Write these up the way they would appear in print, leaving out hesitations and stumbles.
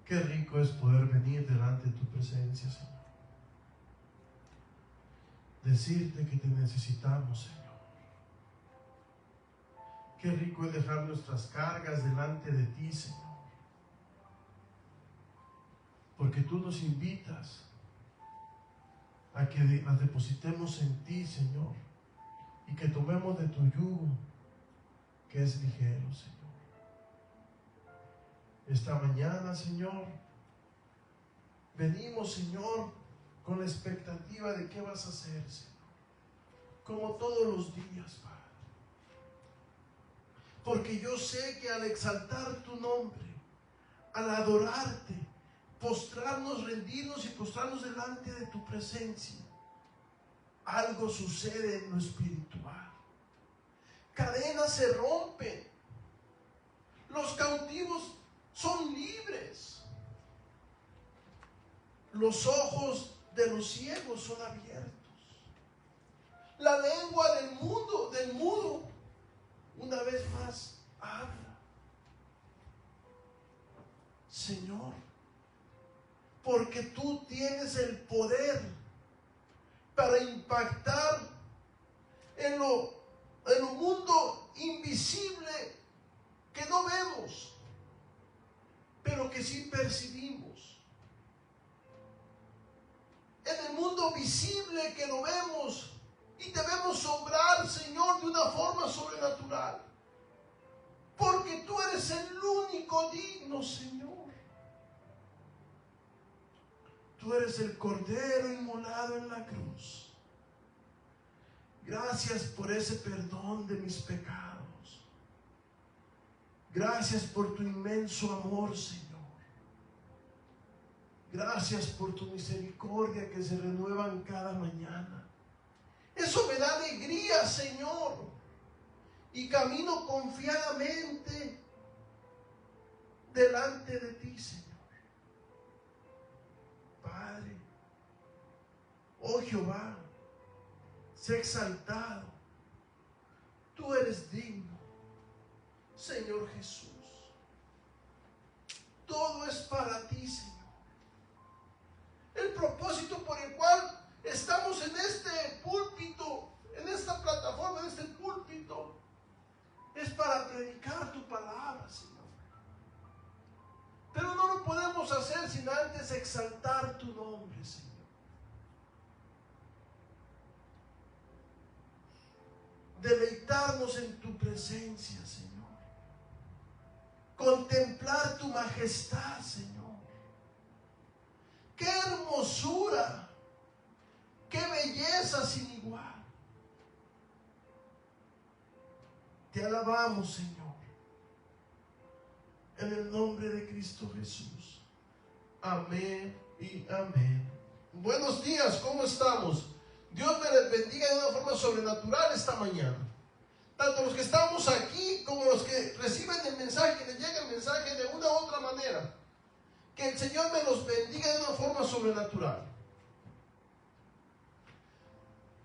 Qué rico es poder venir delante de tu presencia, Señor. Decirte que te necesitamos, Señor. Qué rico es dejar nuestras cargas delante de ti, Señor. Porque tú nos invitas a que las depositemos en ti, Señor. Y que tomemos de tu yugo, que es ligero, Señor. Esta mañana, Señor, venimos, Señor, con la expectativa de qué vas a hacer, Señor. Como todos los días, Padre. Porque yo sé que al exaltar tu nombre, al adorarte, postrarnos, rendirnos y postrarnos delante de tu presencia, algo sucede en lo espiritual. Cadenas se rompen. Los cautivos son libres. Los ojos de los ciegos son abiertos. La lengua del mudo, una vez más habla. Señor, porque tú tienes el poder para impactar en lo mundo invisible que no vemos, pero que sí percibimos. En el mundo visible que lo vemos y debemos obrar, Señor, de una forma sobrenatural. Porque tú eres el único digno, Señor. Tú eres el Cordero inmolado en la cruz. Gracias por ese perdón de mis pecados. Gracias por tu inmenso amor, Señor. Gracias por tu misericordia que se renuevan cada mañana. Eso me da alegría, Señor. Y camino confiadamente delante de ti, Señor. Padre, oh Jehová, sé exaltado. Tú eres digno, Señor Jesús. Todo es para ti, Señor. El propósito por el cual estamos en este púlpito, en esta plataforma, en este púlpito, es para predicar tu palabra, Señor. Pero no lo podemos hacer sin antes exaltar tu nombre, Señor. Deleitarnos en tu presencia, Señor. Contemplar tu majestad, Señor. ¡Qué hermosura! ¡Qué belleza sin igual! Te alabamos, Señor, en el nombre de Cristo Jesús. Amén y amén. Buenos días, ¿cómo estamos? Dios me les bendiga de una forma sobrenatural esta mañana. Tanto los que estamos aquí como los que reciben el mensaje, que les llega el mensaje de una u otra manera. Que el Señor me los bendiga de una forma sobrenatural.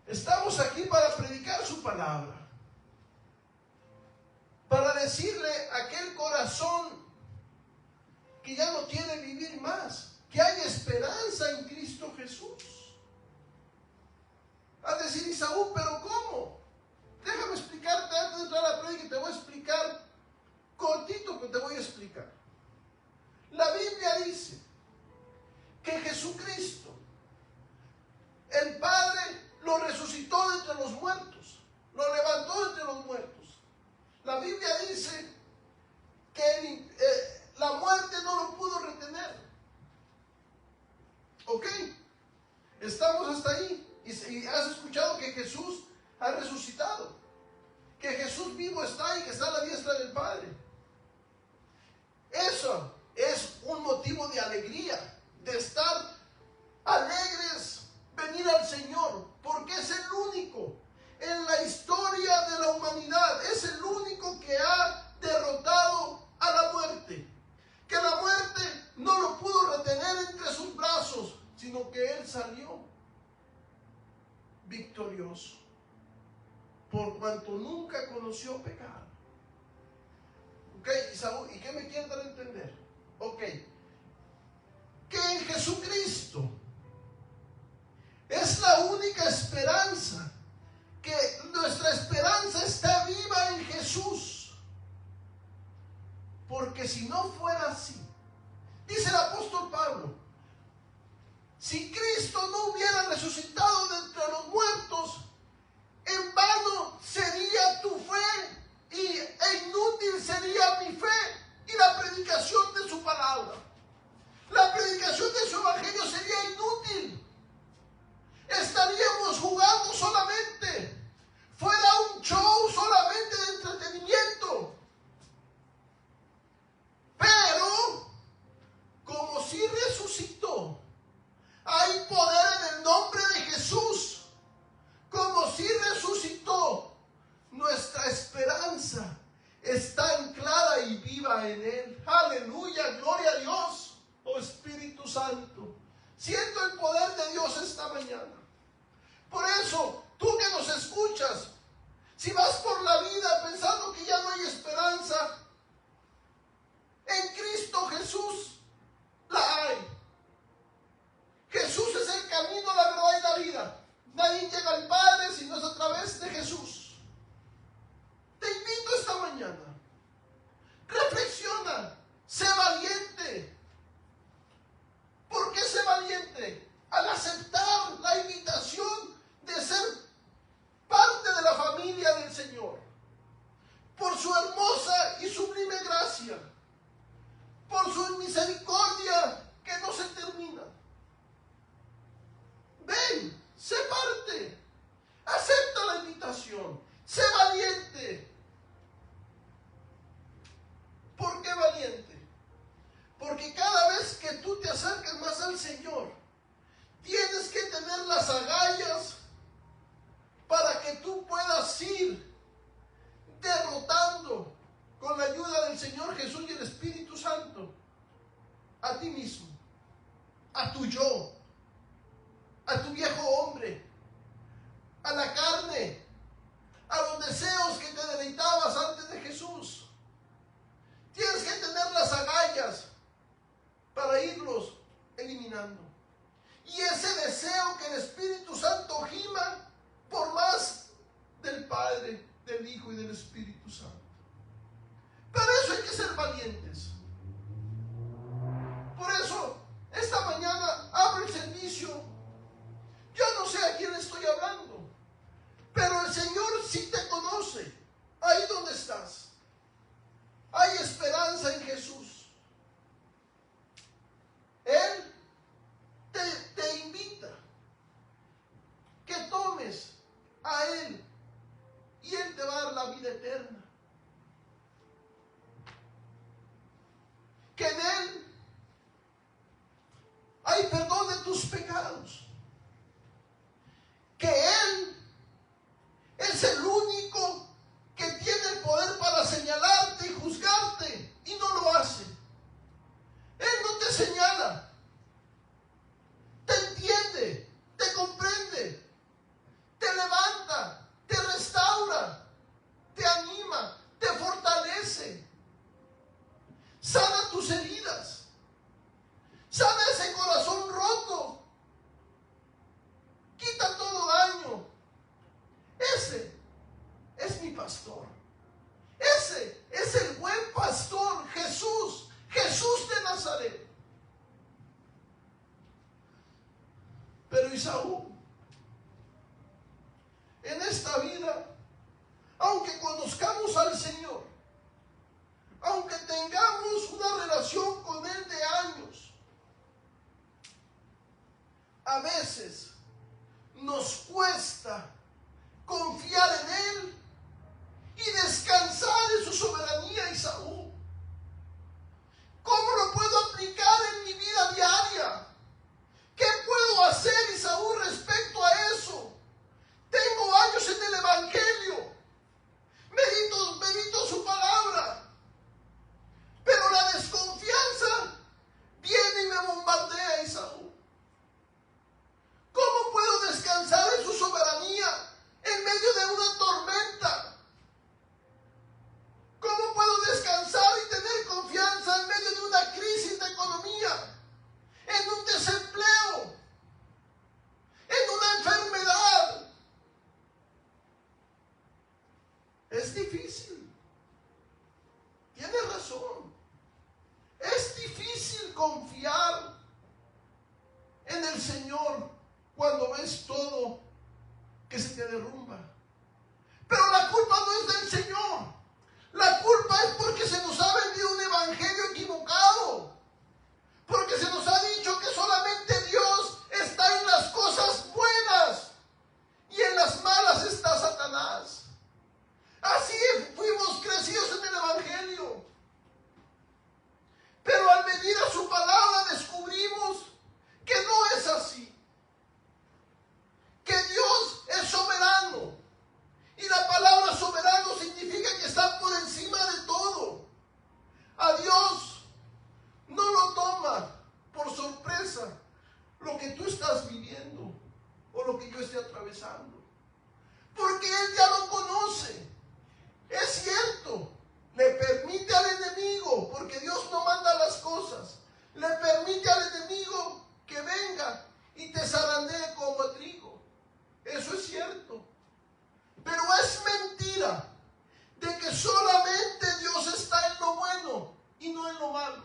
Estamos aquí para predicar su palabra. Para decirle a aquel corazón que ya no quiere vivir más, que hay esperanza en Cristo Jesús. A decir, Isaú, ¿pero cómo? Déjame explicarte antes de entrar a la prédica, te voy a explicar cortito, pero te voy a explicar. La Biblia dice que Jesucristo, el Padre, lo resucitó de entre los muertos, lo levantó de entre los muertos. La Biblia dice que la muerte no lo pudo retener. ¿Ok? Estamos hasta ahí. Y has escuchado que Jesús ha resucitado, que Jesús vivo está y que está a la diestra del Padre. Eso es un motivo de alegría, de estar alegres, venir al Señor, porque es el único en la historia de la humanidad, es el único que ha derrotado a la muerte, que la muerte no lo pudo retener entre sus brazos, sino que Él salió victorioso, por cuanto nunca conoció pecado. Ok, Isaú, ¿y qué me quieren dar a entender? Ok, si no fuera así, dice el apóstol Pablo, si Cristo no hubiera resucitado de entre los muertos, en vano sería tu fe e inútil sería mi fe y la predicación de su palabra. La predicación de su evangelio sería inútil. Estaríamos jugando solamente. Fuera un show solamente de entretenimiento. Pero, como si resucitó, hay poder en el nombre de Jesús. Como si resucitó, nuestra esperanza está anclada y viva en Él. Aleluya, gloria a Dios. Oh Espíritu Santo, siento el poder de Dios esta mañana. Por eso, tú que nos escuchas, si vas por la vida pensando que ya no hay esperanza, en Cristo Jesús la hay. Jesús es el camino, la verdad y la vida. Nadie llega al Padre si no es a través de Jesús. Te invito esta mañana. Reflexiona, sé valiente. ¿Por qué sé valiente? Al aceptar la invitación de ser parte de la familia del Señor. Por su hermosa y sublime gracia. Por su misericordia que no se termina. Ven, sé parte. Acepta la invitación. Sé valiente. ¿Por qué valiente? Porque cada vez que tú te acercas más al Señor, tienes que tener las agallas para que tú puedas ir derrotando con la ayuda del Señor Jesús y el Espíritu Santo a ti mismo, a tu yo, a tu viejo hombre, a la carne, a los deseos que te deleitabas antes de Jesús. Tienes que tener las agallas para irlos eliminando. Y ese deseo que el Espíritu Santo gima por más del Padre, del Hijo y del Espíritu Santo. Para eso hay que ser valientes. Por eso, esta mañana abro el servicio. Yo no sé a quién estoy hablando, pero el Señor sí te conoce. Ahí donde estás. Hay esperanza en Jesús. Él te invita que tomes a Él y Él te va a dar la vida eterna. Que en Él hay perdón de tus pecados. Que Él es el único que tiene el poder para señalarte y juzgarte y no lo hace. Él no te señala, te entiende, te comprende, te levanta, te restaura, te anima, te fortalece, sana tus heridas, sana ese corazón roto, quita todo daño. Ese es mi pastor. Ese es el buen pastor, Jesús, Jesús de Nazaret. Pero Isaú, en esta vida, aunque conozcamos al Señor, aunque tengamos una relación con Él de años, a veces nos cuesta confiar en Él y descansar en su soberanía, Isaú. ¿Cómo lo puedo aplicar en mi vida diaria? ¿Qué puedo hacer, Isaú, respecto a eso? Tengo años en el Evangelio. Medito su palabra. Pero la desconfianza viene y me bombardea, Isaú. ¿Cómo confiar en el Señor cuando ves todo que se te derrumba. Pero la culpa no es del Señor. La culpa es porque se nos ha vendido un evangelio equivocado. Porque se nos ha dicho que solamente Dios está en las cosas buenas y en las malas está Satanás. Así fuimos crecidos en el evangelio. Pero al venir a su palabra descubrimos que no es así. Que Dios es soberano. Y la palabra soberano significa que está por encima de todo. A Dios no lo toma por sorpresa lo que tú estás viviendo o lo que yo esté atravesando. Porque Él ya lo conoce. Es cierto, le permite al enemigo, porque Dios no manda las cosas, le permite al enemigo que venga y te zarandee como a trigo. Eso es cierto. Pero es mentira de que solamente Dios está en lo bueno y no en lo malo.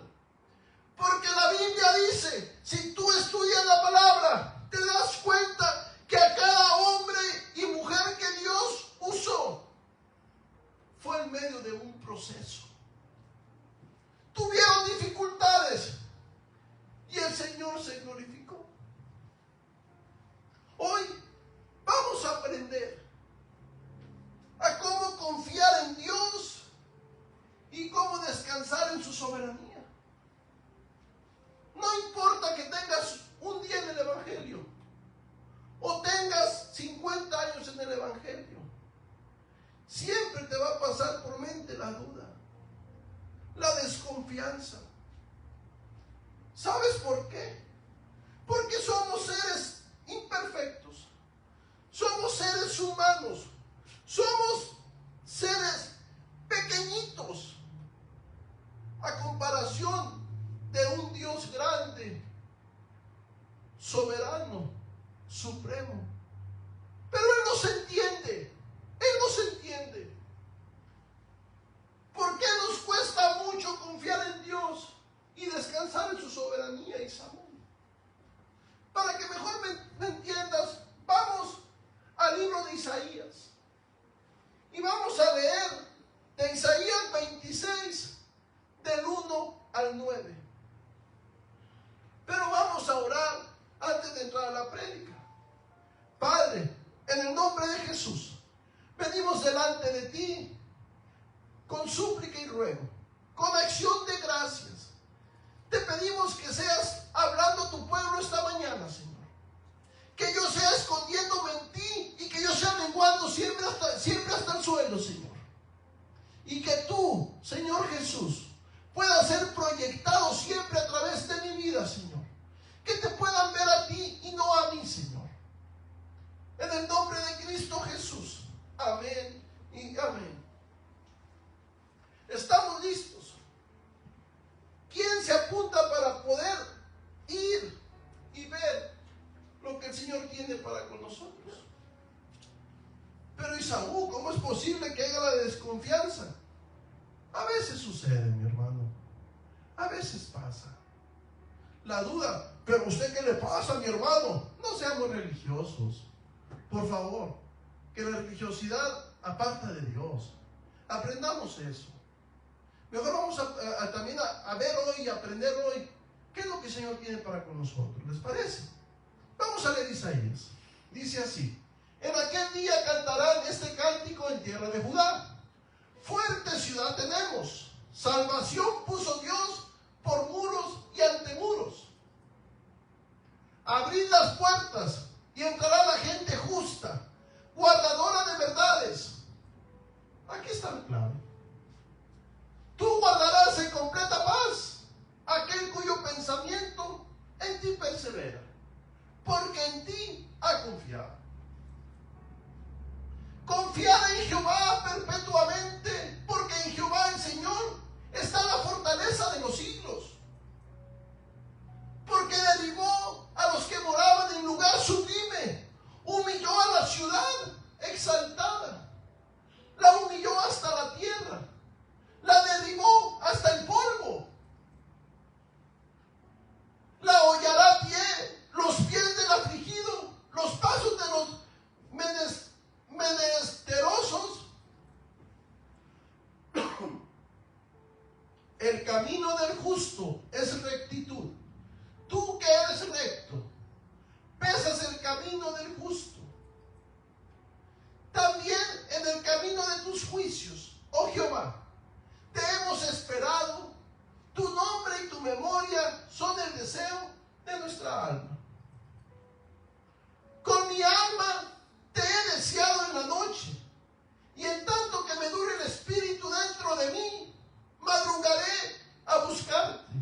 Porque la Biblia dice, si tú estudias la palabra, te das cuenta que a cada hombre y mujer que Dios usó, fue en medio de un proceso. Tuvieron dificultades y el Señor se glorificó. Hoy vamos a aprender a cómo confiar en Dios y cómo descansar en su soberanía. No importa que tengas un día en el Evangelio o tengas 50 años en el Evangelio, siempre te va a pasar por mente la duda, la desconfianza. ¿Sabes por qué? Porque somos seres imperfectos, somos seres humanos, somos seres pequeñitos a comparación de un Dios grande, soberano, supremo. Pero Él nos entiende. Él nos entiende. ¿Por qué nos cuesta mucho confiar en Dios y descansar en su soberanía y salud? Para que mejor me entiendas, vamos al libro de Isaías. Y vamos a leer de Isaías 26, del 1 al 9. Pero vamos a orar antes de entrar a la prédica. Padre, en el nombre de Jesús, venimos delante de ti con súplica y ruego, con acción de gracias. Te pedimos que seas hablando a tu pueblo esta mañana, Señor. Que yo sea escondiéndome en ti y que yo sea menguando siempre hasta el suelo, Señor. Y que tú, Señor Jesús, puedas ser proyectado siempre a través de mi vida, Señor. Que te puedan ver a ti y no a mí, Señor. En el nombre de Cristo Jesús. Amén y amén. ¿Estamos listos? ¿Quién se apunta para poder ir y ver lo que el Señor tiene para con nosotros? Pero Isaú, ¿cómo es posible que haya la desconfianza? A veces sucede, mi hermano. A veces pasa. La duda, ¿pero usted qué le pasa, mi hermano? No seamos religiosos. Por favor, que la religiosidad aparta de Dios. Aprendamos eso. Mejor vamos también a ver hoy y aprender hoy qué es lo que el Señor tiene para con nosotros. ¿Les parece? Vamos a leer Isaías. Dice así: en aquel día cantarán este cántico en tierra de Judá. Fuerte ciudad tenemos, salvación puso Dios por muros y antemuros. Abrid las puertas y entrará la gente justa, guardadora de verdades. Aquí está el clave. Tú guardarás en completa paz aquel cuyo pensamiento en ti persevera, porque en ti ha confiado. Confiad en Jehová perpetuamente, porque en Jehová el Señor está la fortaleza de los siglos. Porque derribó a los que moraban en lugar sublime, humilló a la ciudad exaltada, la humilló hasta la tierra, la derribó hasta el polvo. nuestra alma. Con mi alma te he deseado en la noche, y en tanto que me dure el espíritu dentro de mí, madrugaré a buscarte,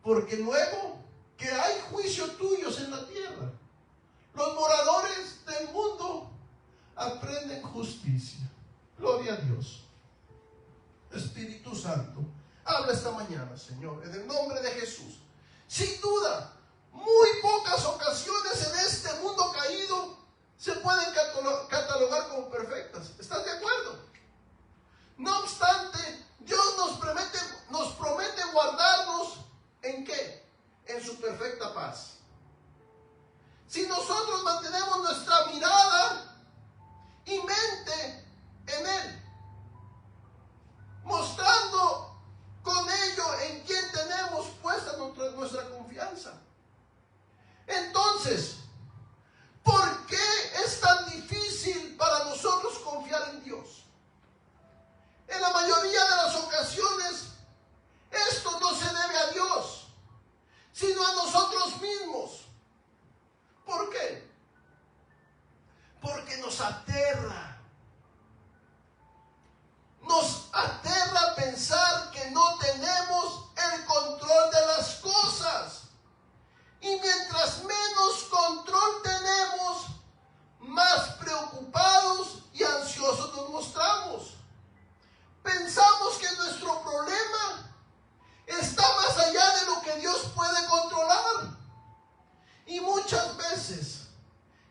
porque luego que hay juicio tuyos en la tierra, los moradores del mundo aprenden justicia. Gloria a Dios. Espíritu Santo, habla esta mañana, Señor, en el nombre de Jesús. Sin duda, muy pocas ocasiones en este mundo caído se pueden catalogar como perfectas. ¿Estás de acuerdo? No obstante, Dios nos promete guardarnos ¿en qué? En su perfecta paz. Si nosotros mantenemos nuestra mirada y mente en Él, mostrando con ello en quien tenemos puesta nuestra confianza. Entonces, ¿por qué es tan difícil para nosotros confiar en Dios? En la mayoría de las ocasiones, esto no se debe a Dios, sino a nosotros mismos. ¿Por qué? Porque nos aterra. Nos aterra pensar que no tenemos el control de las cosas. Y mientras menos control tenemos, más preocupados y ansiosos nos mostramos. Pensamos que nuestro problema está más allá de lo que Dios puede controlar. Y muchas veces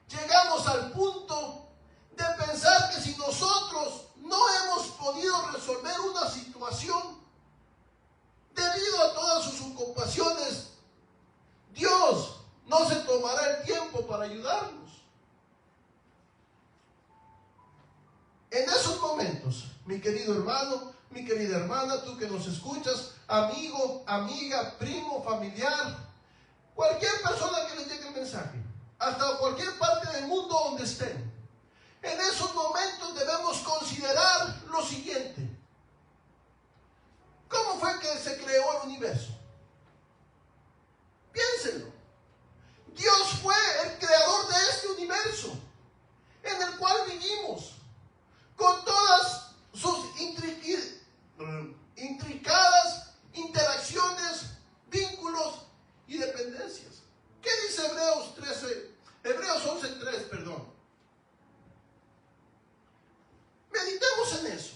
llegamos al punto de pensar que si nosotros no hemos podido resolver una situación debido a todas sus ocupaciones, Dios no se tomará el tiempo para ayudarnos. En esos momentos, mi querido hermano, mi querida hermana, tú que nos escuchas, amigo, amiga, primo, familiar, cualquier persona que les llegue el mensaje, hasta cualquier parte del mundo donde estén, en esos momentos debemos considerar lo siguiente. ¿Cómo fue que se creó el universo? Piénsenlo. Dios fue el creador de este universo en el cual vivimos, con todas sus intricadas interacciones, vínculos y dependencias. ¿Qué dice Hebreos 11:3, perdón? Meditemos en eso.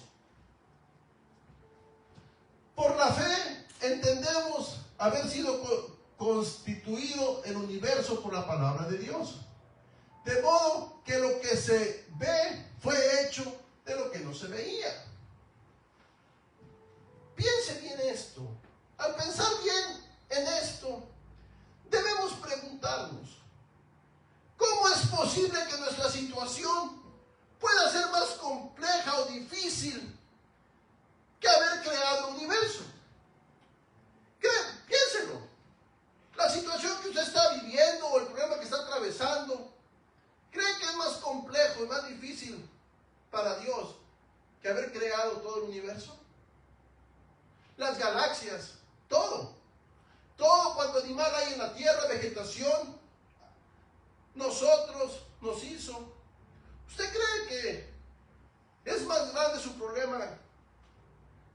Por la fe entendemos haber sido constituido el universo por la palabra de Dios, de modo que lo que se ve fue hecho de lo que no se veía. Piense bien esto. Al pensar bien en esto, debemos preguntarnos, ¿cómo es posible que nuestra situación pueda ser más compleja o difícil que haber creado el universo? Piénselo. La situación que usted está viviendo o el problema que está atravesando, ¿cree que es más complejo y más difícil para Dios que haber creado todo el universo? Las galaxias, todo cuanto animal hay en la tierra, vegetación, nosotros nos hizo. ¿Usted cree que es más grande su problema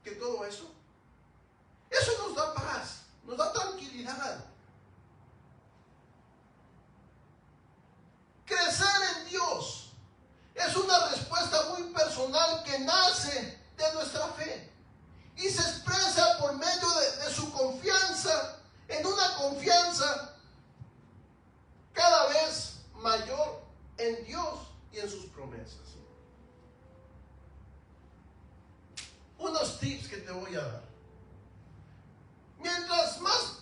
que todo eso? Eso nos da paz, nos da tranquilidad. Crecer en Dios es una respuesta muy personal que nace de nuestra fe y se expresa por medio de su confianza, en una confianza cada vez mayor en Dios y en sus promesas. Unos tips que te voy a dar. Mientras más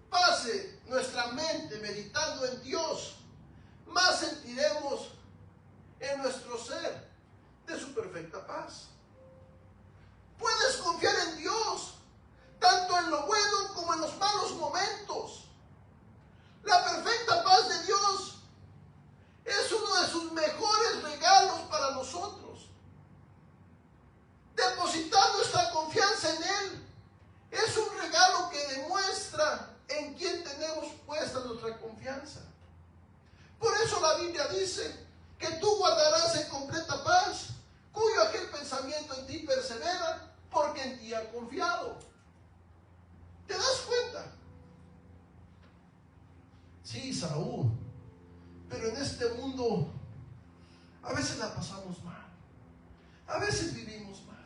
pase nuestra mente meditando en Dios, más sentiremos en nuestro ser de su perfecta paz. Puedes confiar en Dios, tanto en lo bueno como en los malos momentos. La perfecta paz de Dios es uno de sus mejores regalos para nosotros. Depositar nuestra confianza en Él es un regalo que demuestra en quién tenemos puesto Sí, Saúl. Pero en este mundo a veces la pasamos mal. A veces vivimos mal.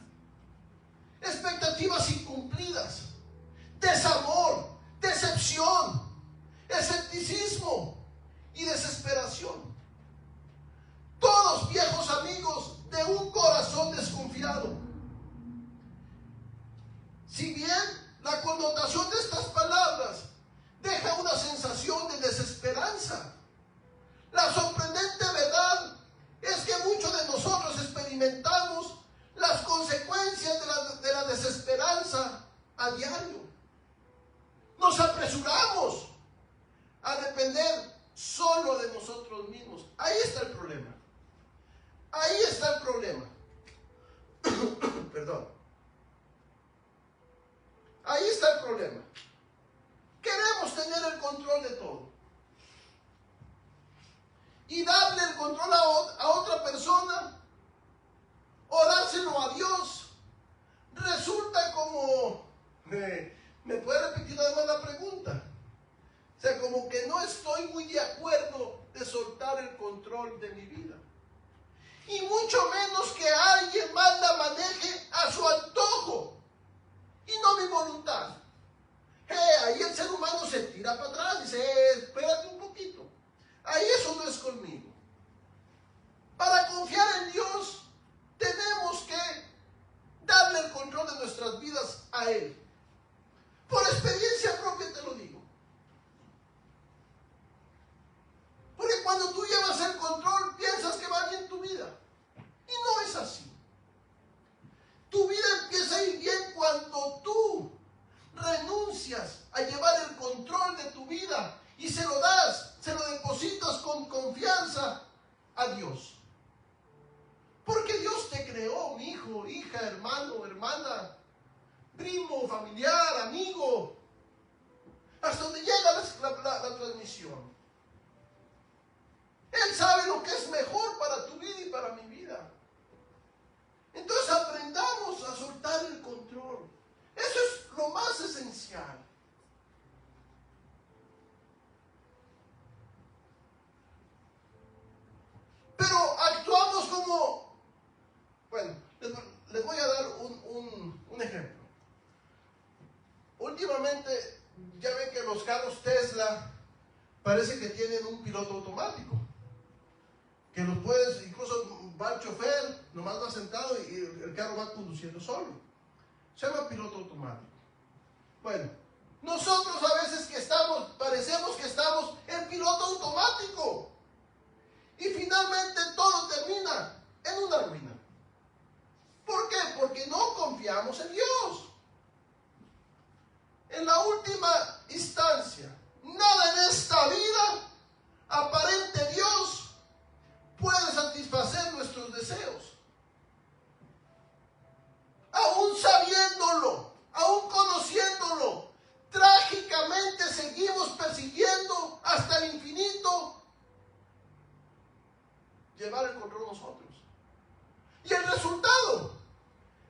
Expectativas incumplidas, desamor, decepción, escepticismo y desesperación. Todos viejos amigos de un corazón desconfiado. Si bien la connotación de estas palabras deja una sensación de desesperanza, la sorprendente verdad es que muchos de nosotros experimentamos las consecuencias de la desesperanza a diario. Nos apresuramos a depender solo de nosotros mismos. Ahí está el problema. Ahí está el problema. Perdón. Ahí está el problema. Queremos tener el control de todo. Y darle el control a otra persona o dárselo a Dios resulta como... ¿Me puede repetir además la pregunta? O sea, como que no estoy muy de acuerdo de soltar el control de mi vida. Y mucho menos que alguien más la maneje a su antojo y no mi voluntad. Ahí el ser humano se tira para atrás y dice, espérate un poquito. Ahí eso no es conmigo. Para confiar en Dios tenemos que darle el control de nuestras vidas a Él. Por experiencia propia te lo digo. Porque cuando tú llevas el control piensas que va bien tu vida. Y no es así. Tu vida empieza a ir bien cuando tú renuncias a llevar el control de tu vida y se lo das, se lo depositas con confianza a Dios. Porque Dios te creó, mi hijo, hija, hermano, hermana, primo, familiar, amigo, hasta donde llega la transmisión. Él sabe lo que es mejor para tu vida y para mi vida. Entonces aprendamos a soltar el control. Eso es lo más esencial. Pero actuamos como... Bueno, les voy a dar un ejemplo. Últimamente ya ven que los carros Tesla parece que tienen un piloto automático. Que los puedes, incluso va el chofer, nomás va sentado y el carro va conduciendo solo. Se llama piloto automático. Bueno, nosotros a veces parecemos que estamos en piloto automático. Y finalmente todo termina en una ruina. ¿Por qué? Porque no confiamos en Dios. En la última instancia, nada en esta vida aparente Dios puede satisfacer nuestros deseos. Aún sabiéndolo, aún conociéndolo, trágicamente seguimos persiguiendo hasta el infinito llevar el control nosotros. Y el resultado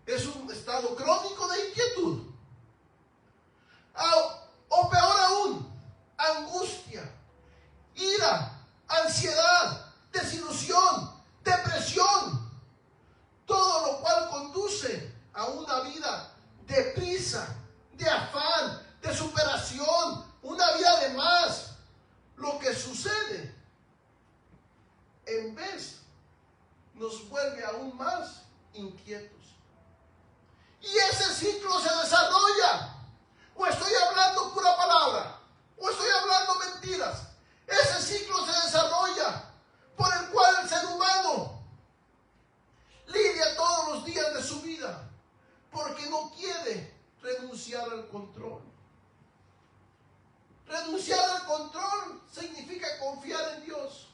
es un estado crónico de inquietud. O peor aún, angustia, ira, ansiedad, desilusión, depresión, todo lo cual conduce a una vida de prisa, de afán, de superación, una vida de más. Lo que sucede, en vez, nos vuelve aún más inquietos. Y ese ciclo se desarrolla. O estoy hablando pura palabra, o estoy hablando mentiras. Ese ciclo se desarrolla por el cual el ser humano lidia todos los días de su vida porque no quiere renunciar al control. Renunciar al control significa confiar en Dios.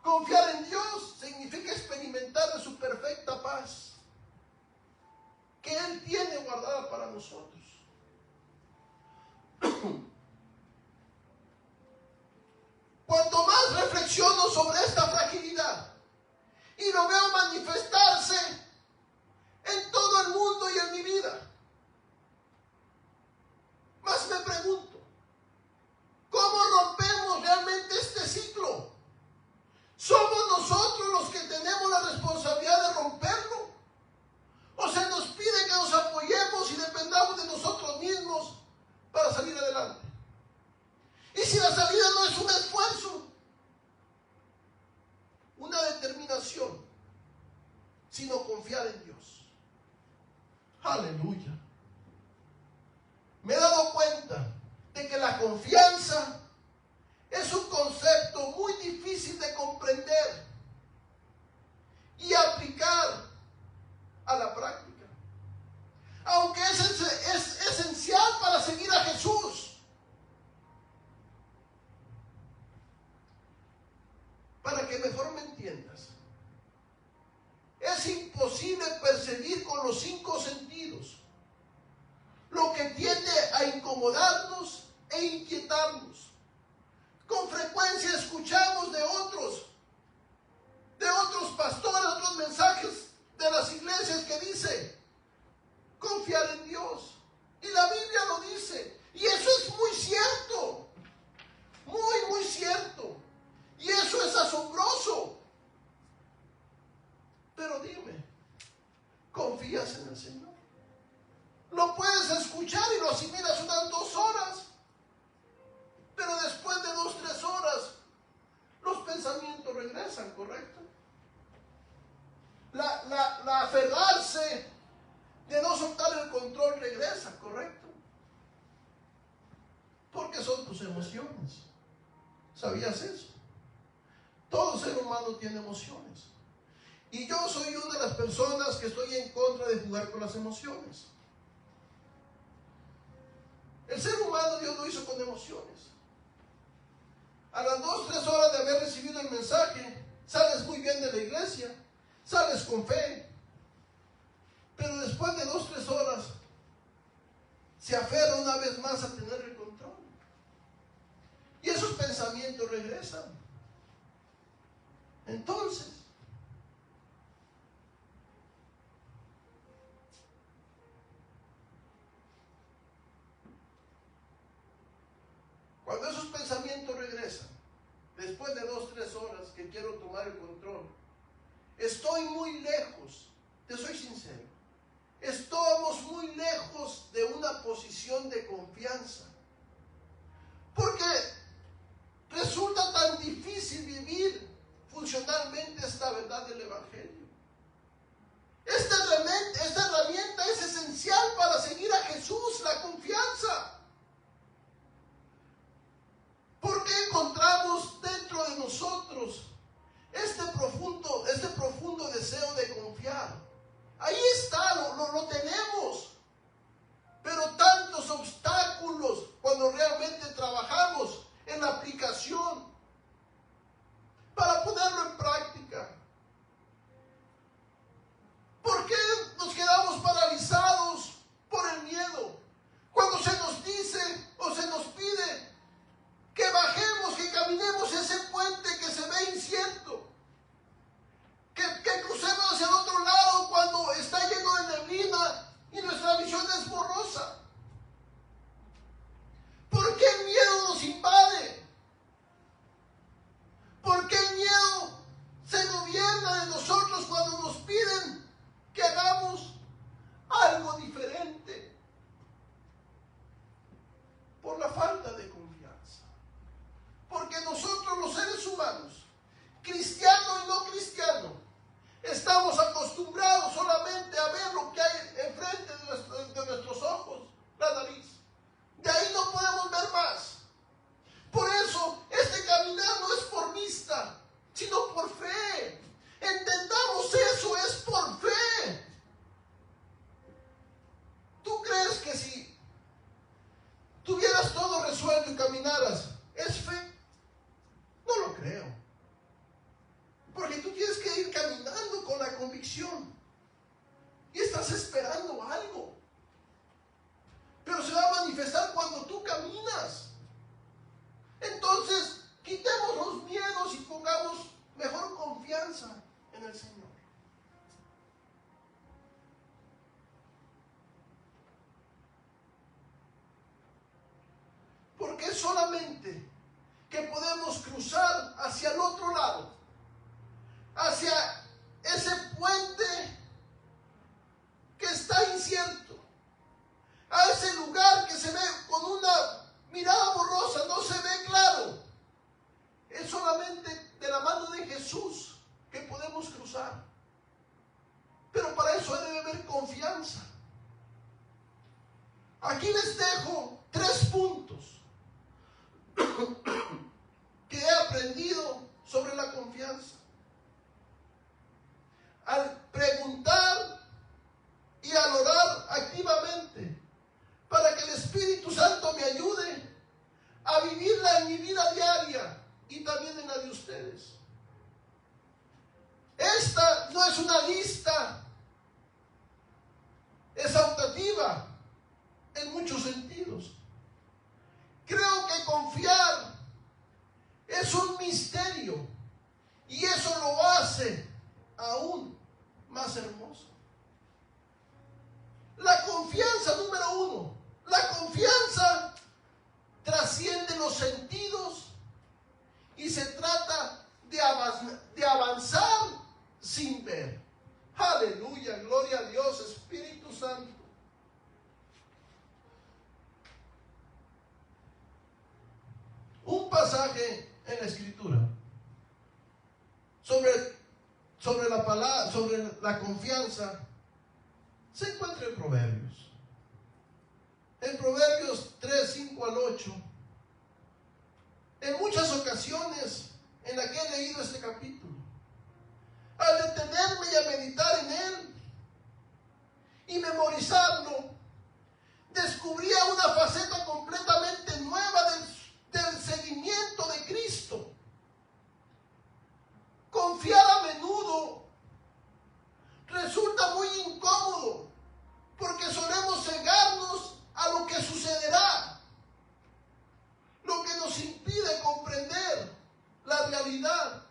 Confiar en Dios significa experimentar de su perfecta paz que Él tiene guardada para nosotros. Cuanto más reflexiono sobre esta fragilidad y lo veo manifestarse en todo el mundo y en mi vida, más me pregunto, ¿cómo incomodarnos e inquietarnos. Con frecuencia escuchamos de otros pastores, otros mensajes de las iglesias que dice confiar en Dios. Y la Biblia lo dice. Y eso es muy cierto. Muy, muy cierto. Y eso es asombroso. Pero dime, ¿confías en el Señor? Lo puedes escuchar y lo asimilas unas 2 horas. Pero después de 2, 3 horas, los pensamientos regresan, ¿correcto? La aferrarse de no soltar el control regresa, ¿correcto? Porque son tus emociones. ¿Sabías eso? Todo ser humano tiene emociones. Y yo soy una de las personas que estoy en contra de jugar con las emociones. El ser humano Dios lo hizo con emociones. A las 2, 3 horas de haber recibido el mensaje, sales muy bien de la iglesia, sales con fe. Pero después de 2, 3 horas, se aferra una vez más a tener el control. Y esos pensamientos regresan. Entonces, cuando esos pensamientos regresan, después de 2, 3 horas que quiero tomar el control, estoy muy lejos, te soy sincero, estamos muy lejos de una posición de confianza. Porque resulta tan difícil vivir funcionalmente esta verdad del Evangelio. Esta herramienta es esencial para seguir a Jesús, la confianza. Porque encontramos dentro de nosotros este profundo deseo de confiar. Ahí está, lo tenemos. Pero tantos obstáculos cuando realmente trabajamos en la aplicación para ponerlo en práctica. ¿Por qué nos quedamos paralizados por el miedo? Cuando se nos dice o se nos pide que bajemos, que caminemos ese puente que se ve incierto, que crucemos hacia el otro lado cuando está lleno de neblina y nuestra visión es borrosa. ¿Por qué el miedo nos invade? ¿Por qué el miedo se gobierna de nosotros cuando nos piden que hagamos algo diferente? Por la falta de confianza. Porque nosotros los seres humanos, cristiano y no cristiano, estamos acostumbrados solamente a ver lo que hay enfrente de nuestros ojos, la nariz. De ahí no podemos ver más. Por eso, este caminar no es por vista, sino por fe. Entendamos eso, es por fe. ¿Tú crees que si tuvieras todo resuelto y caminaras, es fe? No lo creo. Porque tú tienes que ir caminando con la convicción. Y estás esperando algo. Pero se va a manifestar cuando tú caminas. Entonces, quitemos los miedos y pongamos mejor confianza en el Señor. Porque es solamente que podemos cruzar hacia el otro lado, hacia ese puente que está incierto, a ese lugar que se ve con una mirada borrosa, no se ve claro. Es solamente de la mano de Jesús que podemos cruzar. Pero para eso debe haber confianza. Aquí les dejo 3 puntos que he aprendido sobre la confianza. Al preguntar y al orar activamente para que el Espíritu Santo me ayude a vivirla en mi vida diaria y también en la de ustedes. Esta no es una lista exhaustiva en muchos sentidos, Y eso lo hace aún más hermoso. La confianza, número uno. La confianza trasciende los sentidos y se trata de avanzar sin ver. Aleluya, gloria a Dios, Espíritu Santo. Un pasaje en la Escritura sobre la palabra, sobre la confianza, se encuentra en Proverbios. En Proverbios 3, 5 al 8. En muchas ocasiones en las que he leído este capítulo, al detenerme y a meditar en él y memorizarlo, descubría una faceta completamente nueva del seguimiento de Cristo. Confiar a menudo resulta muy incómodo porque solemos cegarnos a lo que sucederá, lo que nos impide comprender la realidad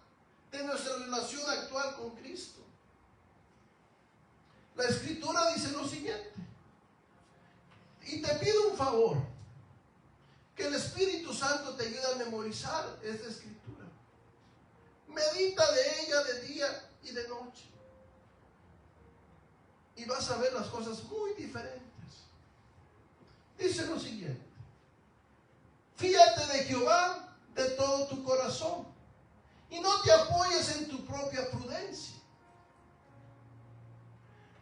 de nuestra relación actual con Cristo. La Escritura dice lo siguiente, y te pido un favor, que el Espíritu Santo te ayude a memorizar esta Escritura. Medita de ella de día y de noche, y vas a ver las cosas muy diferentes. Dice lo siguiente: fíate de Jehová de todo tu corazón y no te apoyes en tu propia prudencia.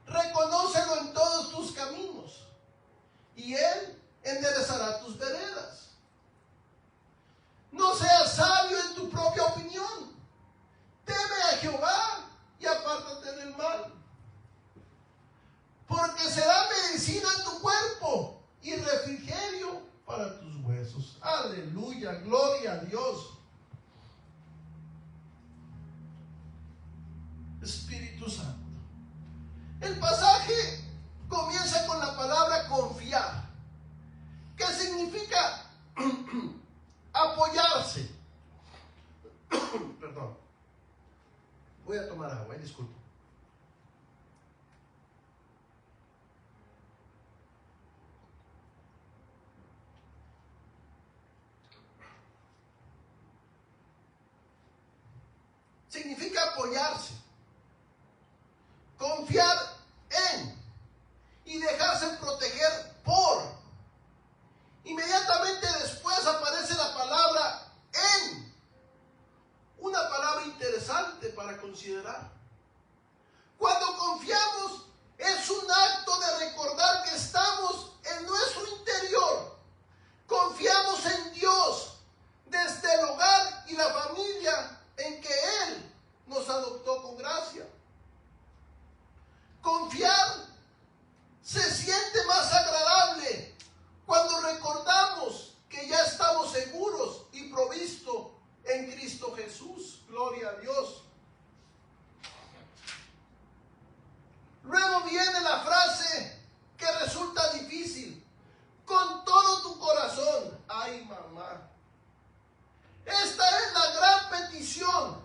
Reconócelo en todos tus caminos y Él enderezará tus veredas. No seas sabio en tu propia opinión. Teme a Jehová y apártate del mal, porque será medicina en tu cuerpo y refrigerio para tus huesos. Aleluya, gloria a Dios. Espíritu Santo. El pasaje comienza con la palabra confiar, que significa apoyarse. Perdón. Voy a tomar agua, disculpe. Significa apoyarse, confiar en y dejarse proteger por. Inmediatamente después aparece la palabra en, una palabra interesante para considerar. Cuando confiamos es un acto de recordar que estamos en nuestro interior. Confiamos en Dios desde el hogar y la familia en que Él nos adoptó con gracia. Confiar se siente más agradable cuando recordamos que ya estamos seguros y provistos en Cristo Jesús. Gloria a Dios. Luego viene la frase que resulta difícil: con todo tu corazón. Ay, mamá. Esta es la gran petición,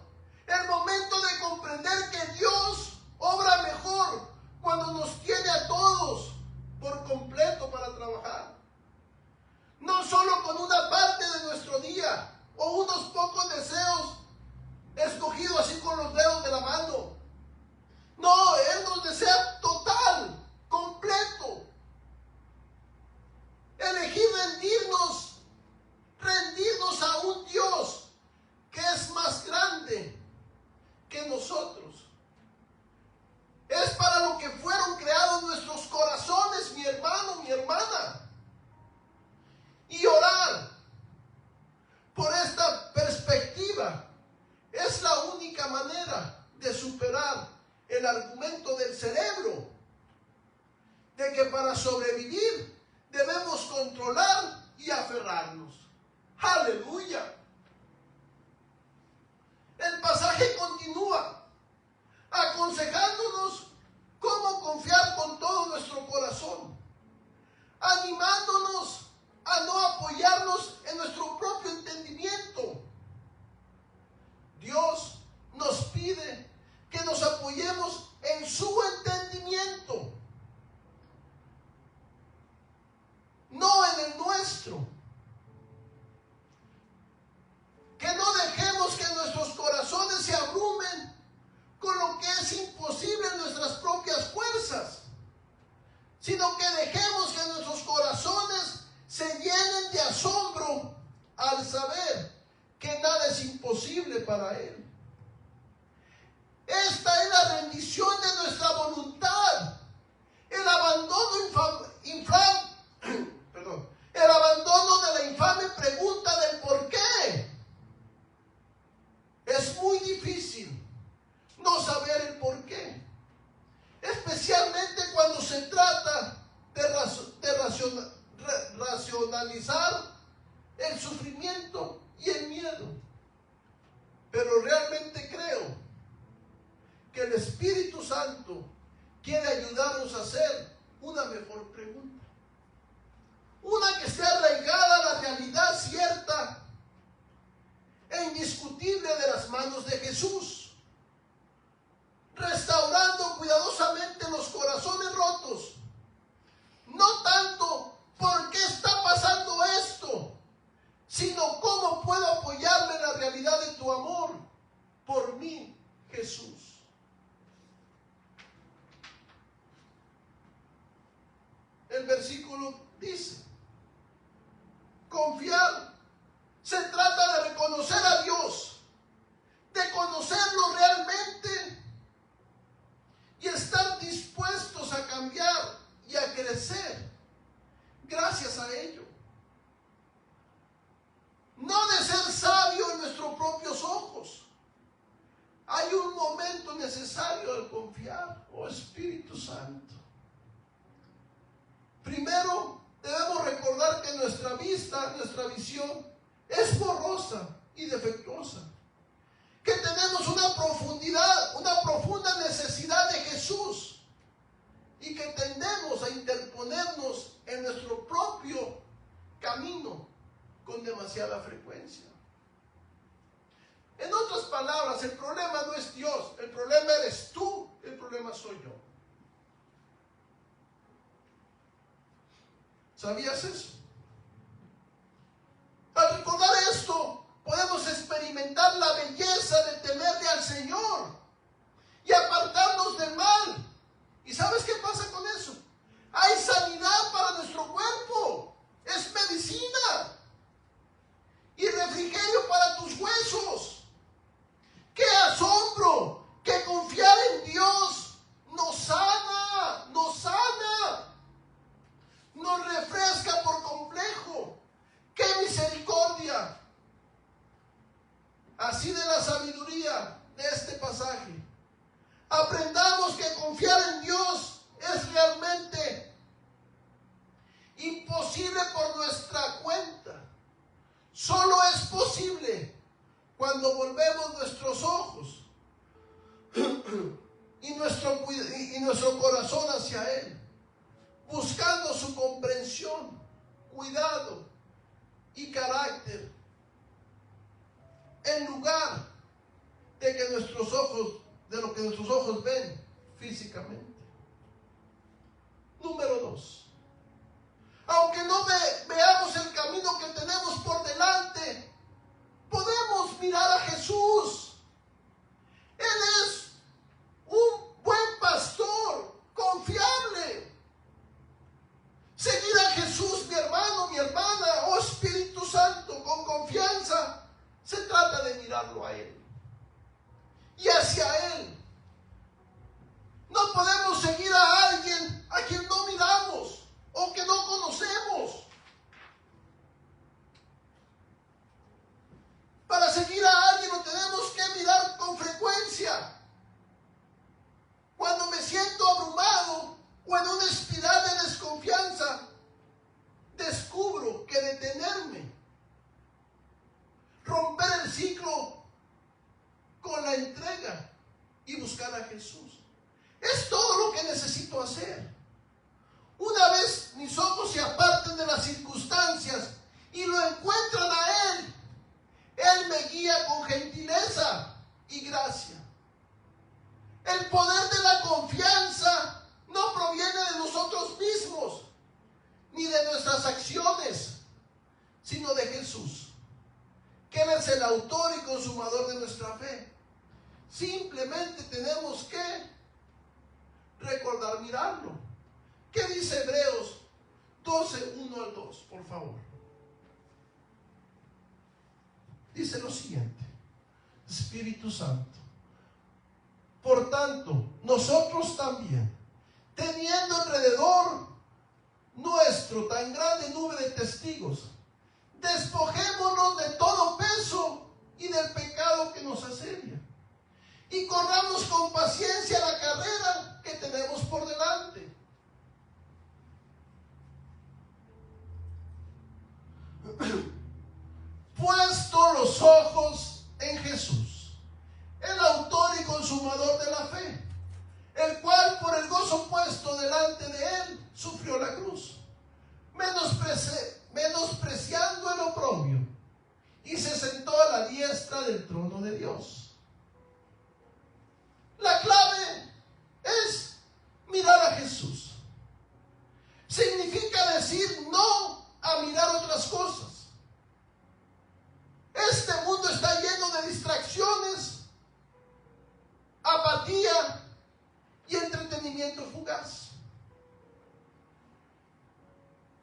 el momento de comprender que Dios obra mejor cuando nos tiene a todos por completo para trabajar. No solo con una parte de nuestro día o unos pocos deseos escogidos así con los dedos de la mano. No, Él nos desea total, completo. Elegir rendirnos a un Dios que es más grande que nosotros. Es para lo que fueron creados nuestros corazones, mi hermano, mi hermana. Y orar por esta perspectiva es la única manera de superar el argumento del cerebro de que para sobrevivir debemos controlar y aferrarnos. ¡Aleluya! El pasaje continúa aconsejándonos cómo confiar con todo nuestro corazón, animándonos a no apoyarnos en nuestro propio entendimiento. Dios nos nuestro. Que no dejemos que nuestros corazones se abrumen con lo que es imposible en nuestras propias fuerzas, sino que dejemos que nuestros corazones se llenen de asombro al saber que nada es imposible para Él. Esta es la rendición de nuestra voluntad, el abandono el abandono de la infame pregunta del por qué. Es muy difícil no saber el por qué, especialmente cuando se trata de racionalizar el sufrimiento y el miedo. Pero realmente creo que el Espíritu Santo quiere ayudarnos a hacer una mejor pregunta. Una que esté arraigada a la realidad cierta e indiscutible de las manos de Jesús, restaurando cuidadosamente los corazones rotos. No tanto por qué está pasando esto, sino cómo puedo apoyarme en la realidad de tu amor por mí, Jesús. El versículo dice: confiar se trata de reconocer a Dios, de conocerlo realmente y estar dispuestos a cambiar y a crecer gracias a ello. No de ser sabio en nuestros propios ojos. Hay un momento necesario al confiar, oh Espíritu Santo. Primero, debemos recordar que nuestra vista, nuestra visión, es borrosa y defectuosa. Que tenemos una profunda necesidad de Jesús y que tendemos a interponernos en nuestro propio camino con demasiada frecuencia. En otras palabras, el problema no es Dios, el problema eres tú, el problema soy yo. ¿Sabías eso? Al recordar esto, podemos experimentar la belleza de temerle al Señor y apartarnos del mal. ¿Y sabes qué pasa con eso? Hay sanidad para nuestro cuerpo, es medicina y refrigerio para tus huesos. ¡Qué asombro! Que confiar en Dios nos sana, nos refresca por completo. ¡Qué misericordia! Así de la sabiduría de este pasaje, aprendamos que confiar en Dios es realmente imposible por nuestra cuenta. Solo es posible cuando volvemos nuestros ojos y nuestro corazón hacia Él, buscando su comprensión, cuidado y carácter, en lugar de lo que nuestros ojos ven físicamente. Número 2. Aunque no veamos el camino que tenemos por delante, podemos mirar a Jesús es el autor y consumador de nuestra fe. Simplemente tenemos que recordar, mirarlo. ¿Qué dice Hebreos 12, 1 al 2? Por favor. Dice lo siguiente: Espíritu Santo, por tanto, nosotros también, teniendo alrededor nuestro tan grande nube de testigos, despojémonos de todo peso y del pecado que nos asedia, y corramos con paciencia la carrera que tenemos por delante. Puesto los ojos en Jesús, el autor y consumador de la fe, el cual por el gozo puesto delante de él sufrió la cruz, menospreciando el oprobio, y se sentó a la diestra del trono de Dios. La clave es mirar a Jesús. Significa decir no a mirar otras cosas. Este mundo está lleno de distracciones, apatía y entretenimiento fugaz.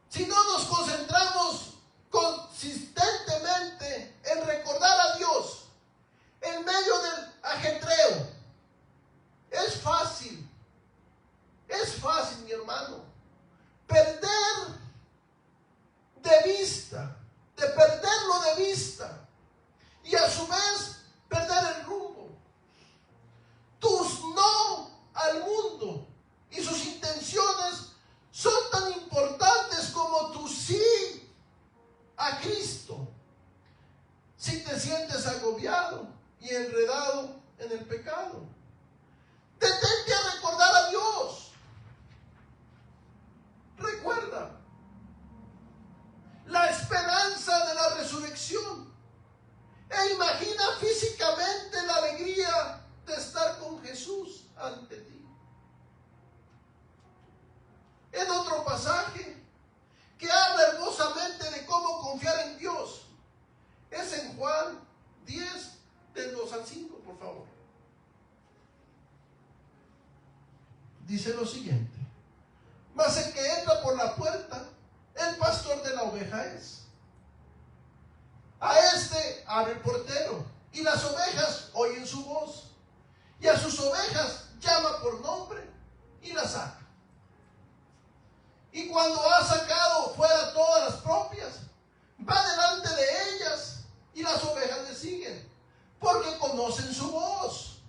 Si no nos concentramos consistentemente en recordar a Dios en medio del ajetreo, es fácil, mi hermano, perderlo de vista, y a su vez perder el rumbo. Tus no al mundo y sus intenciones son tan importantes como tu sí a Cristo. Si te sientes agobiado y enredado en el pecado, detente a recordar a Dios. Recuerda la esperanza de la resurrección e imagina físicamente la alegría de estar con Jesús ante ti. En otro pasaje que habla hermosamente de cómo confiar en Dios, es en Juan 10, del 2 al 5, por favor. Dice lo siguiente: mas el que entra por la puerta, el pastor de la oveja es. A este abre el portero, y las ovejas oyen su voz, y a sus ovejas llama por nombre y las saca. Y cuando ha sacado fuera todas las propias, va delante de ellas, y las ovejas le siguen, porque conocen su voz.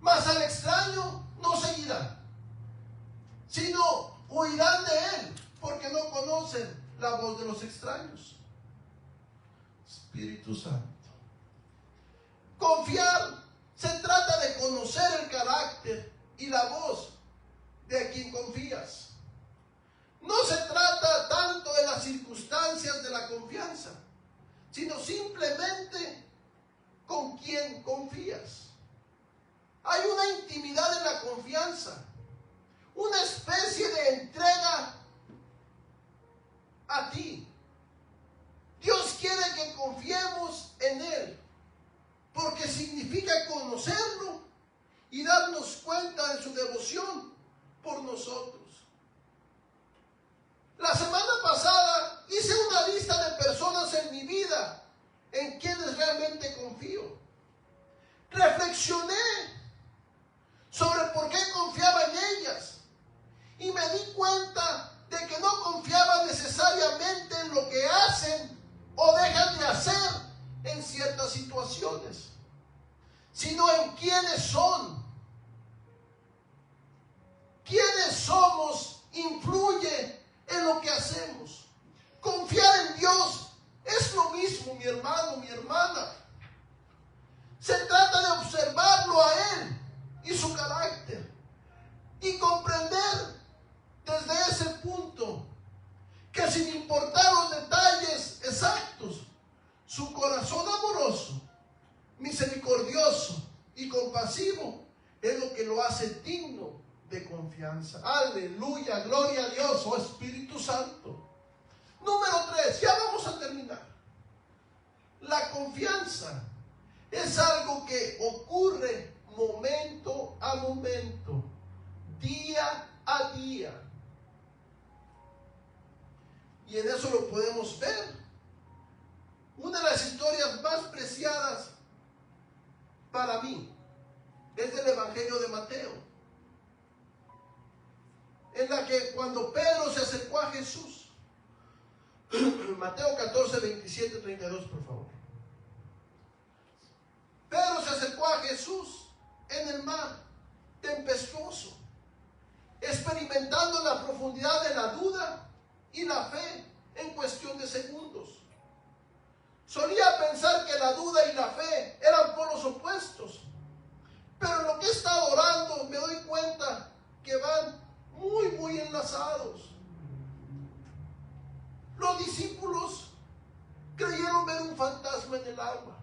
Mas al extraño no seguirán, sino huirán de él, porque no conocen la voz de los extraños. Espíritu Santo. Confiar se trata de conocer el carácter y la voz de a quien confías. No se trata tanto de las circunstancias de la confianza, sino simplemente con quién confías. Hay una intimidad en la confianza, una especie de entrega a ti. Dios quiere que confiemos en Él, porque significa conocerlo y darnos cuenta de su devoción por nosotros. La semana pasada hice una lista de personas en mi vida en quienes realmente confío. Reflexioné sobre por qué confiaba en ellas y me di cuenta de que no confiaba necesariamente en lo que hacen o dejan de hacer en ciertas situaciones, sino en quiénes son. Quiénes somos influye en lo que hacemos. Confiar en Dios es lo mismo, mi hermano, mi hermana. Se trata de observarlo a Él y su carácter y comprender desde ese punto que, sin importar los detalles exactos, su corazón amoroso, misericordioso y compasivo es lo que lo hace digno de confianza. Aleluya, gloria a Dios, oh Espíritu Santo. Número 3, ya vamos a terminar. La confianza es algo que ocurre momento a momento, día a día. Y en eso lo podemos ver. Una de las historias más preciadas para mí es del Evangelio de Mateo, en la que cuando Pedro se acercó a Jesús, Mateo 14, 27, 32, por favor. Pedro se acercó a Jesús en el mar tempestuoso, experimentando la profundidad de la duda y la fe en cuestión de segundos. Solía pensar que la duda y la fe eran polos opuestos, pero en lo que he estado orando me doy cuenta que van muy enlazados. Los discípulos creyeron ver un fantasma en el agua.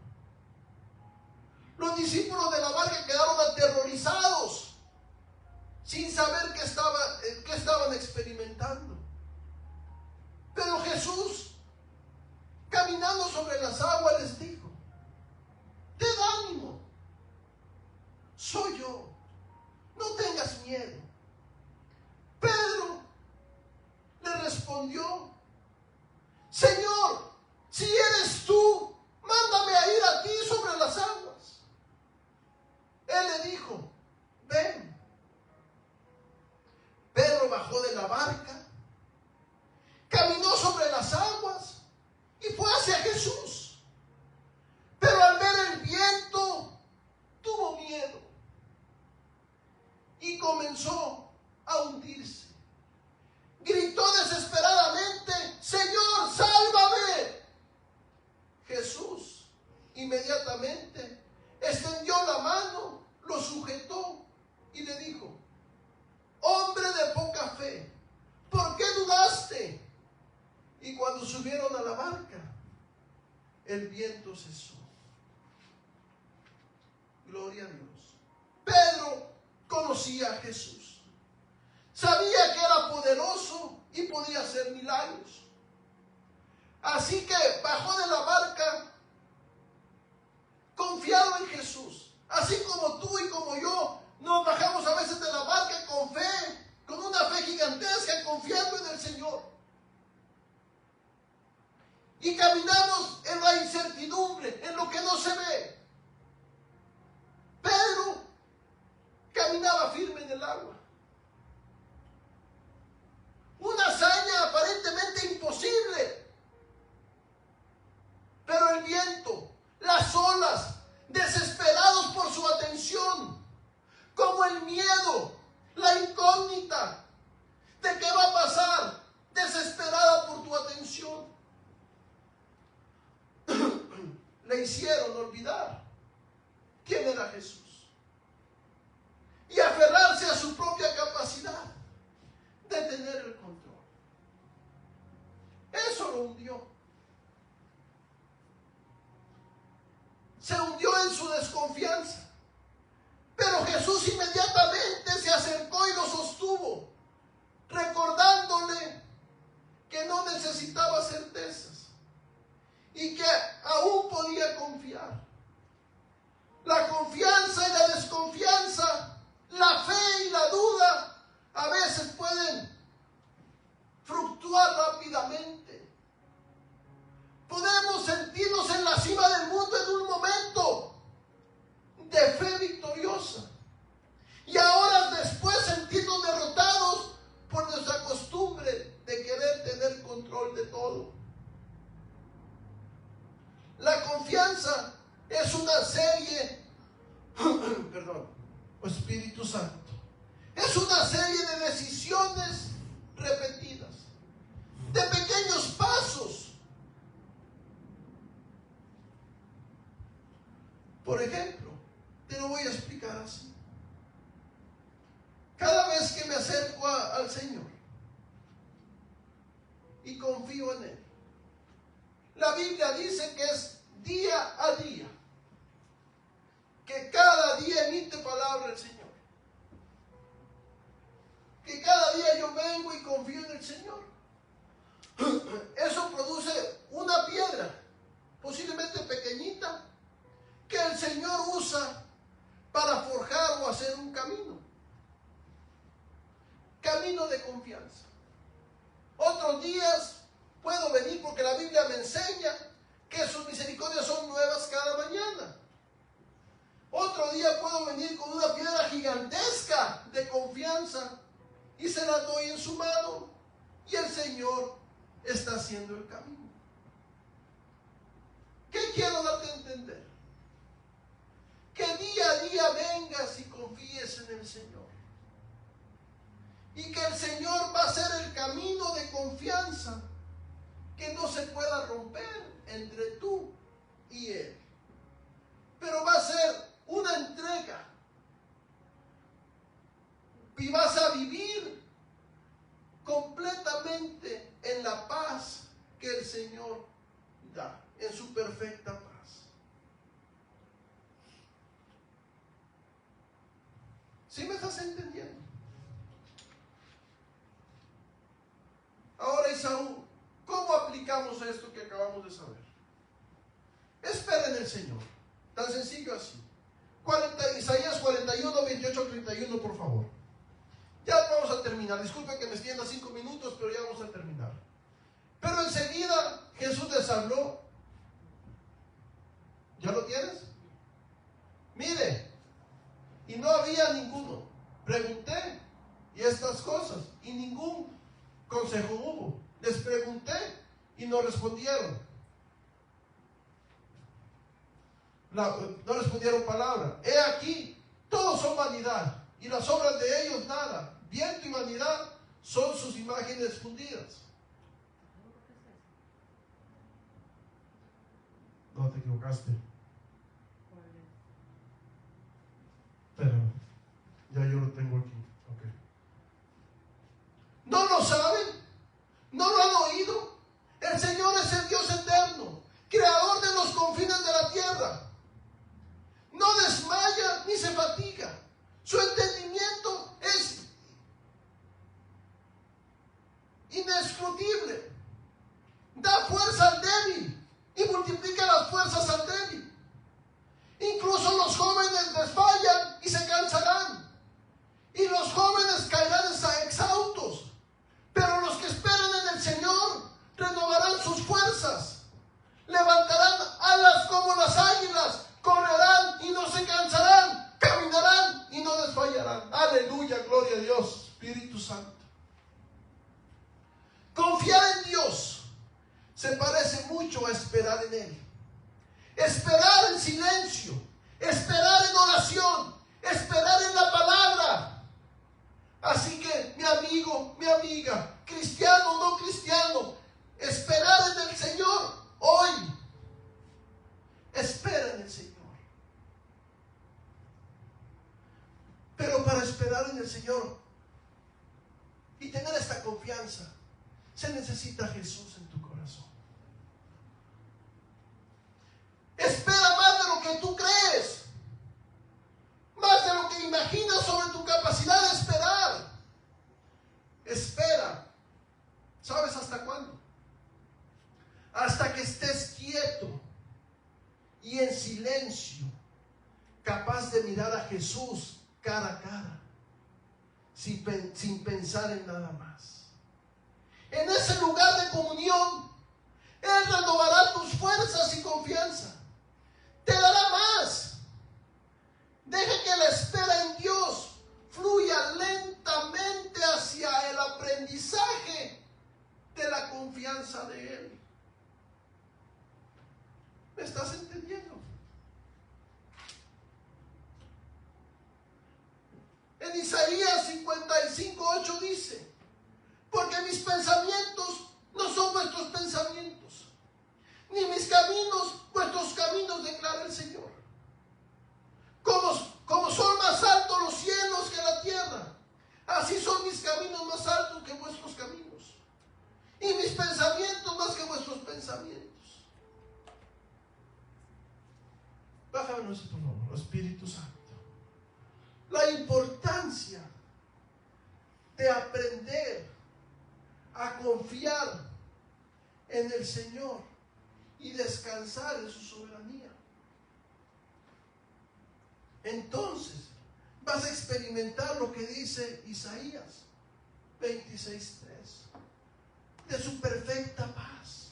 Los discípulos de la barca quedaron aterrorizados, sin saber qué estaban experimentando. Pero Jesús, caminando sobre las aguas, les dijo: ten ánimo, soy yo, no tengas miedo. Pedro le respondió: Señor, si eres tú, mándame a ir a ti sobre las aguas. Él le dijo: ven. Pedro bajó de la barca, caminó sobre las aguas y fue hacia Jesús. Pero al ver el viento, tuvo miedo y comenzó a hundirse. Gritó desesperadamente: Señor, sálvame. Jesús inmediatamente extendió la mano, lo sujetó y le dijo: hombre de poca fe, ¿por qué dudaste? Y cuando subieron a la barca, el viento cesó. Gloria a Dios. Pedro conocía a Jesús. Sabía que era poderoso y podía hacer milagros. Así que bajó de la barca confiado en Jesús. Así como tú y como yo nos bajamos a veces de la barca con fe, con una fe gigantesca, confiando en el Señor. Y caminamos en la incertidumbre, en lo que no se ve. Pedro caminaba firme en el agua. Una hazaña aparentemente imposible. Pero el viento, las olas, desesperados por su atención, como el miedo, la incógnita de qué va a pasar, desesperada por tu atención, le hicieron olvidar quién era Jesús y aferrarse a su propia capacidad de tener el control. Eso lo hundió. Se hundió en su desconfianza. Pero Jesús inmediatamente se acercó y lo sostuvo, recordándole que no necesitaba certezas y que aún podía confiar. La confianza y la desconfianza, la fe y la duda a veces pueden fluctuar rápidamente. Podemos sentirnos en la cima del mundo en un momento de fe victoriosa y ahora después sentirnos derrotados por nuestra costumbre de querer tener control de todo. La confianza es una serie, Espíritu Santo, es una serie de decisiones repetidas, de pequeños pasos. Por ejemplo, te lo voy a explicar así. Cada vez que me acerco al Señor y confío en Él, la Biblia dice que es día a día, que cada día emite palabra el Señor, que cada día yo vengo y confío en el Señor. Eso produce una piedra, posiblemente pequeña, haciendo el camino. ¿Qué quiero darte a entender? Que día a día vengas y confíes en el Señor. Y que el Señor va a ser el camino de confianza que no se pueda romper entre tú y Él. Pero va a ser una entrega. Y vas a vivir completamente en la paz que el Señor da, en su perfecta paz. ¿Sí me estás entendiendo? Ahora, Isaú, ¿cómo aplicamos esto que acabamos de saber? Espera en el Señor. Tan sencillo así. Isaías 41, 28, 31, por favor. Ya vamos a terminar. Disculpen que me extienda 5 minutos, pero ya vamos a terminar. Pero enseguida Jesús les habló. ¿Ya lo tienes? Mire, y no había ninguno. Pregunté, y estas cosas, y ningún consejo hubo. Les pregunté, y no respondieron. No respondieron palabra. He aquí, todos son vanidad, y las obras de ellos nada. Viento y vanidad son sus imágenes fundidas. No te equivocaste. Pero ya yo lo tengo aquí. Okay. ¿No lo saben? ¿No lo han oído? El Señor es el Dios eterno, creador de los confines de la tierra. No desmaya ni se fatiga. Su entendimiento es inescrutible. Da fuerza al débil y multiplica las fuerzas al débil. Incluso los jóvenes desmayan y se cansarán, y los jóvenes caerán exhaustos. Pero los que esperan en el Señor renovarán sus fuerzas, levantarán alas como las águilas, correrán y no se cansarán, caminarán y no desmayarán. Aleluya, gloria a Dios, Espíritu Santo. Confiar en Dios se parece mucho a esperar en Él. Esperar en silencio, esperar en oración, esperar en la palabra. Así que, mi amigo, mi amiga, cristiano o no cristiano, esperar en el Señor hoy. Espera en el Señor. Pero para esperar en el Señor y tener esta confianza, se necesita Jesús en tu corazón. Espera más de lo que tú crees, más de lo que imaginas sobre tu capacidad de esperar. Espera. ¿Sabes hasta cuándo? Hasta que estés quieto y en silencio, capaz de mirar a Jesús cara a cara, sin pensar en nada más. En ese lugar de comunión, Él renovará tus fuerzas y confianza. Te dará más. Deje que la espera en Dios fluya lentamente hacia el aprendizaje de la confianza de Él. ¿Me estás entendiendo? En Isaías 55:8 dice: porque mis pensamientos no son vuestros pensamientos, ni mis caminos vuestros caminos, declara el Señor. Como son más altos los cielos que la tierra, así son mis caminos más altos que vuestros caminos, y mis pensamientos más que vuestros pensamientos. Bájame eso, por favor, Espíritu Santo. La importancia de aprender a confiar en el Señor y descansar en su soberanía. Entonces vas a experimentar lo que dice Isaías 26:3, de su perfecta paz.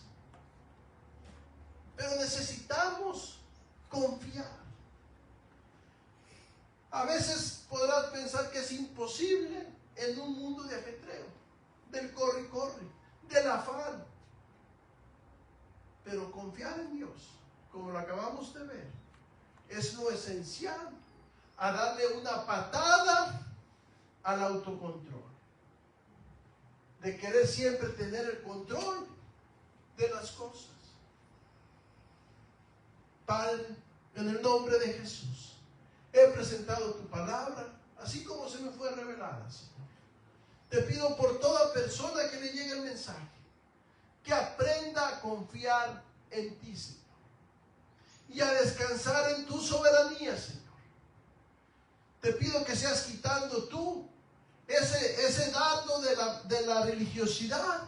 Pero necesitamos confiar. A veces podrás pensar que es imposible en un mundo de ajetreo, del corre y corre, del afán. Pero confiar en Dios, como lo acabamos de ver, es lo esencial a darle una patada al autocontrol. De querer siempre tener el control de las cosas. Padre, en el nombre de Jesús, he presentado tu palabra, así como se me fue revelada, Señor. Te pido por toda persona que le llegue el mensaje, que aprenda a confiar en ti, Señor, y a descansar en tu soberanía, Señor. Te pido que seas quitando tú ese dardo de la religiosidad,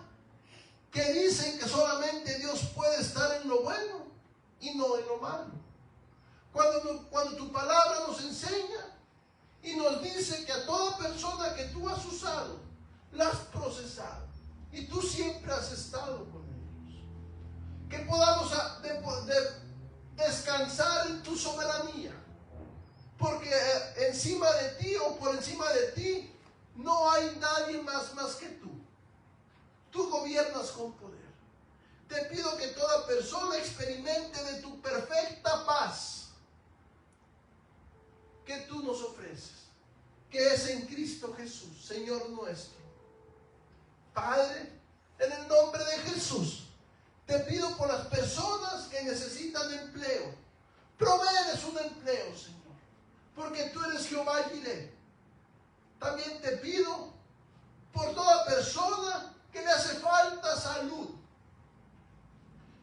que dicen que solamente Dios puede estar en lo bueno y no en lo malo. Cuando tu palabra nos enseña y nos dice que a toda persona que tú has usado, la has procesado, y tú siempre has estado con ellos. Que podamos descansar en tu soberanía, porque encima de ti o por encima de ti no hay nadie más que tú. Tú gobiernas con poder. Te pido que toda persona experimente de tu perfecta paz que tú nos ofreces, que es en Cristo Jesús, Señor nuestro. Padre, en el nombre de Jesús, te pido por las personas que necesitan empleo. Provéeles un empleo, Señor, porque tú eres Jehová Jireh. También te pido por toda persona que le hace falta salud.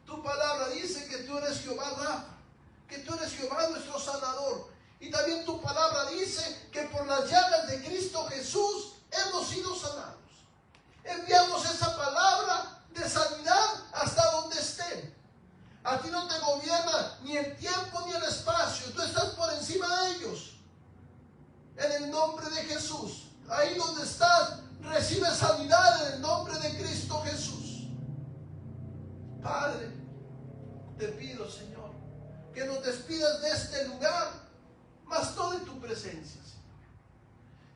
Tu palabra dice que tú eres Jehová Rafa, que tú eres Jehová nuestro sanador. Y también tu palabra dice que por las llagas de Cristo Jesús hemos sido sanados. Enviamos esa palabra de sanidad hasta donde estén. A ti no te gobierna ni el tiempo ni el espacio. Tú estás por encima de ellos. En el nombre de Jesús. Ahí donde estás, recibe sanidad en el nombre de Cristo Jesús. Padre, te pido, Señor, que nos despidas de este lugar, mas no de tu presencia, Señor.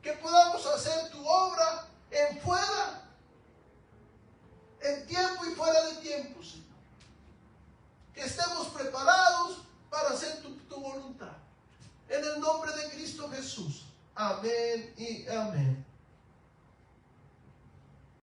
Que podamos hacer tu obra en tiempo y fuera de tiempo, Señor. Que estemos preparados para hacer tu voluntad. En el nombre de Cristo Jesús. Amén y amén.